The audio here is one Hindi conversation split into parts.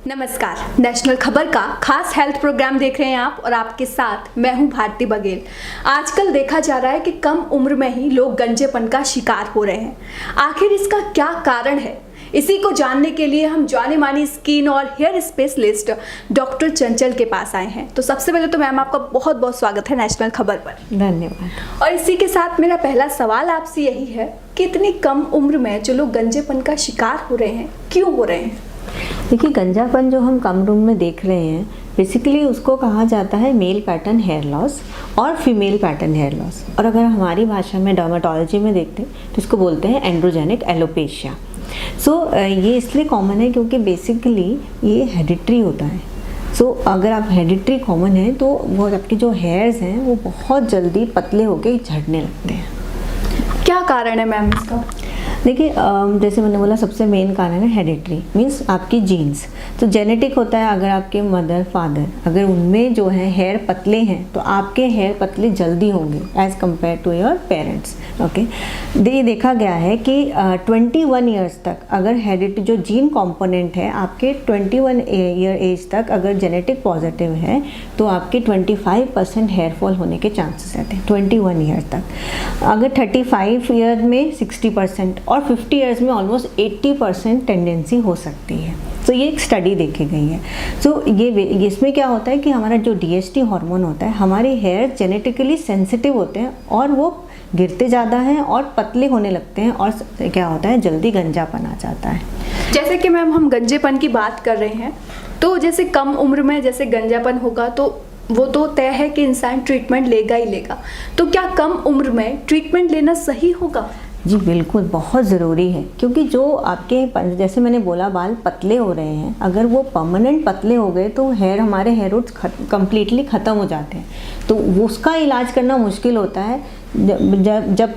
नमस्कार, नेशनल खबर का खास हेल्थ प्रोग्राम देख रहे हैं आप और आपके साथ मैं हूं भारती बघेल। आजकल देखा जा रहा है कि कम उम्र में ही लोग गंजेपन का शिकार हो रहे हैं। आखिर इसका क्या कारण है? इसी को जानने के लिए हम जाने मानी स्किन और हेयर स्पेशलिस्ट डॉक्टर चंचल के पास आए हैं। तो सबसे पहले तो मैम आपका बहुत बहुत स्वागत है नेशनल खबर पर। धन्यवाद। और इसी के साथ मेरा पहला सवाल आपसे यही है कि इतनी कम उम्र में जो लोग गंजेपन का शिकार हो रहे हैं, क्यों हो रहे हैं? देखिए, गंजापन जो हम कम उम्र में देख रहे हैं, बेसिकली उसको कहा जाता है मेल पैटर्न हेयर लॉस और फीमेल पैटर्न हेयर लॉस। और अगर हमारी भाषा में डर्मेटोलॉजी में देखते हैं तो इसको बोलते हैं एंड्रोजेनिक एलोपेशिया। ये इसलिए कॉमन है क्योंकि बेसिकली ये हेरिडिटरी होता है। अगर आप हेरिडिटरी कॉमन है तो वो आपके जो हेयर्स हैं वो बहुत जल्दी पतले होकर झड़ने लगते हैं। क्या कारण है मैम इसका? देखिए, जैसे मैंने बोला, सबसे मेन कारण है हेरिडिटरी, मीन्स आपकी जीन्स। तो जेनेटिक होता है। अगर आपके मदर फादर अगर उनमें जो है हेयर पतले हैं तो आपके हेयर पतले जल्दी होंगे as compare to your parents. Okay, ये देखा गया है कि 21 ईयर्स तक अगर हेरिडिटरी जो जीन कंपोनेंट है आपके 21 ईयर एज तक अगर जेनेटिक पॉजिटिव है तो आपके 25% हेयर फॉल होने के चांसेस रहते हैं 21 ईयर तक। अगर 35 ईयर में 60% और 50 ईयर्स में ऑलमोस्ट 80% टेंडेंसी हो सकती है। ये एक स्टडी देखी गई है। ये इसमें क्या होता है कि हमारा जो DHT हार्मोन होता है, हमारे हेयर जेनेटिकली सेंसिटिव होते हैं और वो गिरते ज़्यादा हैं और पतले होने लगते हैं और क्या होता है, जल्दी गंजापन आ जाता है। जैसे कि मैम हम गंजेपन की बात कर रहे हैं, तो जैसे कम उम्र में जैसे गंजापन होगा तो वो तो तय है कि इंसान ट्रीटमेंट लेगा ही लेगा। तो क्या कम उम्र में ट्रीटमेंट लेना सही होगा? जी बिल्कुल, बहुत ज़रूरी है। क्योंकि जो आपके जैसे मैंने बोला बाल पतले हो रहे हैं, अगर वो परमानेंट पतले हो गए तो हमारे हेयर रूट्स कम्प्लीटली ख़त्म हो जाते हैं। तो उसका इलाज करना मुश्किल होता है। जब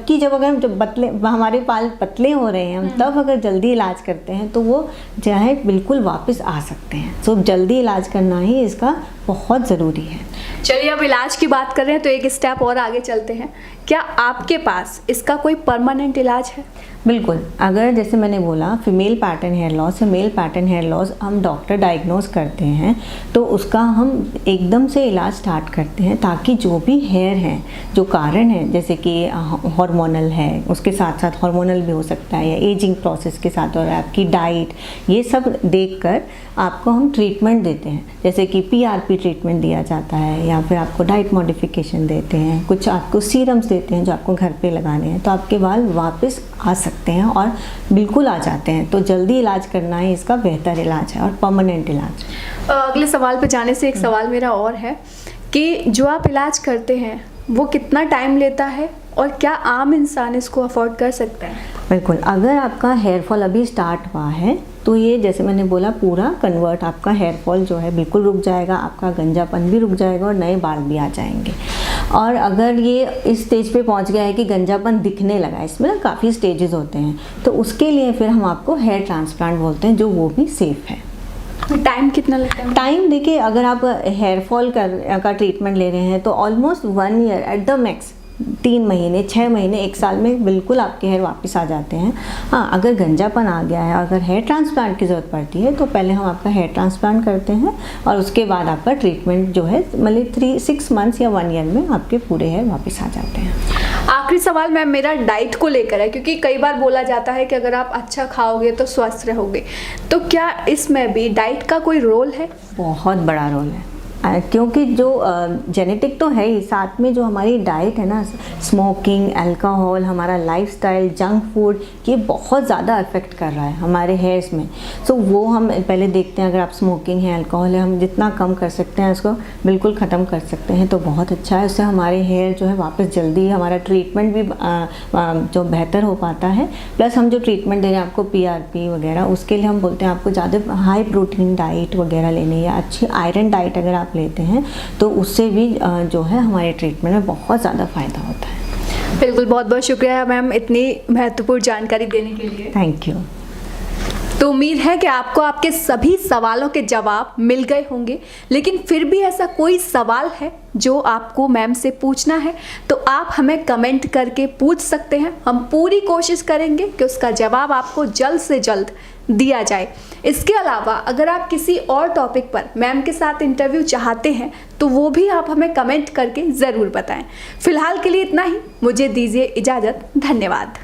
हमारे बाल पतले हो रहे हैं, हम तब अगर जल्दी इलाज करते हैं तो वो जो है बिल्कुल वापस आ सकते हैं। जल्दी इलाज करना ही इसका बहुत ज़रूरी है। चलिए, अब इलाज की बात कर रहे हैं तो एक स्टेप और आगे चलते हैं। क्या आपके पास इसका कोई परमानेंट इलाज है? बिल्कुल। अगर जैसे मैंने बोला फीमेल पैटर्न हेयर लॉस या मेल पैटर्न हेयर लॉस हम डॉक्टर डायग्नोज करते हैं तो उसका हम एकदम से इलाज स्टार्ट करते हैं, ताकि जो भी हेयर हैं, जो कारण है, जैसे कि हार्मोनल है, उसके साथ साथ हार्मोनल भी हो सकता है, या एजिंग प्रोसेस के साथ, और आपकी डाइट, ये सब देखकर आपको हम ट्रीटमेंट देते हैं। जैसे कि PRP ट्रीटमेंट दिया जाता है, या फिर आपको डाइट मॉडिफिकेशन देते हैं, कुछ आपको सीरम्स देते हैं जो आपको घर पे लगाने हैं, तो आपके बाल वापस आ सकते हैं और बिल्कुल आ जाते हैं। तो जल्दी इलाज करना ही इसका बेहतर इलाज है और परमानेंट इलाज। अगले सवाल पे जाने से एक सवाल मेरा और है कि जो आप इलाज करते हैं वो कितना टाइम लेता है और क्या आम इंसान इसको अफोर्ड कर सकता है? बिल्कुल। अगर आपका हेयर फॉल अभी स्टार्ट हुआ है तो ये जैसे मैंने बोला पूरा कन्वर्ट, आपका हेयर फॉल जो है बिल्कुल रुक जाएगा, आपका गंजापन भी रुक जाएगा और नए बाल भी आ जाएंगे। और अगर ये इस स्टेज पे पहुंच गया है कि गंजापन दिखने लगा, इसमें ना काफ़ी स्टेजेस होते हैं, तो उसके लिए फिर हम आपको हेयर ट्रांसप्लांट बोलते हैं, जो वो भी सेफ़ है। टाइम कितना लगता है? टाइम देखिए, अगर आप हेयर फॉल का ट्रीटमेंट ले रहे हैं तो almost 1 year at the max, 3 महीने, 6 महीने, 1 साल में बिल्कुल आपके हेयर वापस आ जाते हैं। हाँ, अगर गंजापन आ गया है, अगर हेयर ट्रांसप्लांट की ज़रूरत पड़ती है तो पहले हम आपका हेयर ट्रांसप्लांट करते हैं और उसके बाद आपका ट्रीटमेंट जो है मतलब 6 मंथ्स या 1 ईयर में आपके पूरे हेयर वापस आ जाते हैं। आखिरी सवाल मैम मेरा डाइट को लेकर है, क्योंकि कई बार बोला जाता है कि अगर आप अच्छा खाओगे तो स्वस्थ रहोगे, तो क्या इसमें भी डाइट का कोई रोल है? बहुत बड़ा रोल है, क्योंकि जो जेनेटिक तो है ही, साथ में जो हमारी डाइट है ना, स्मोकिंग, अल्कोहल, हमारा लाइफस्टाइल, जंक फूड, ये बहुत ज़्यादा अफेक्ट कर रहा है हमारे हेयर्स में। वो हम पहले देखते हैं, अगर आप स्मोकिंग है, अल्कोहल है, हम जितना कम कर सकते हैं उसको बिल्कुल ख़त्म कर सकते हैं तो बहुत अच्छा है। उससे हमारे हेयर जो है वापस जल्दी, हमारा ट्रीटमेंट भी जो बेहतर हो पाता है। प्लस हम जो ट्रीटमेंट दे रहे हैं आपको PRP वगैरह, उसके लिए हम बोलते हैं आपको ज़्यादा हाई प्रोटीन डाइट वगैरह लेनी है, अच्छी आयरन डाइट अगर आप लेते हैं तो उससे भी जो है हमारे ट्रीटमेंट में बहुत ज़्यादा फ़ायदा होता है। बिल्कुल, बहुत बहुत शुक्रिया मैम इतनी महत्वपूर्ण जानकारी देने के लिए। Thank you. तो उम्मीद है कि आपको आपके सभी सवालों के जवाब मिल गए होंगे, लेकिन फिर भी ऐसा कोई सवाल है जो आपको मैम से पूछना है तो आप हमें कमेंट करके पूछ सकते हैं। हम पूरी कोशिश करेंगे कि उसका जवाब आपको जल्द से जल्द दिया जाए। इसके अलावा अगर आप किसी और टॉपिक पर मैम के साथ इंटरव्यू चाहते हैं तो वो भी आप हमें कमेंट करके ज़रूर बताएं। फिलहाल के लिए इतना ही, मुझे दीजिए इजाज़त। धन्यवाद।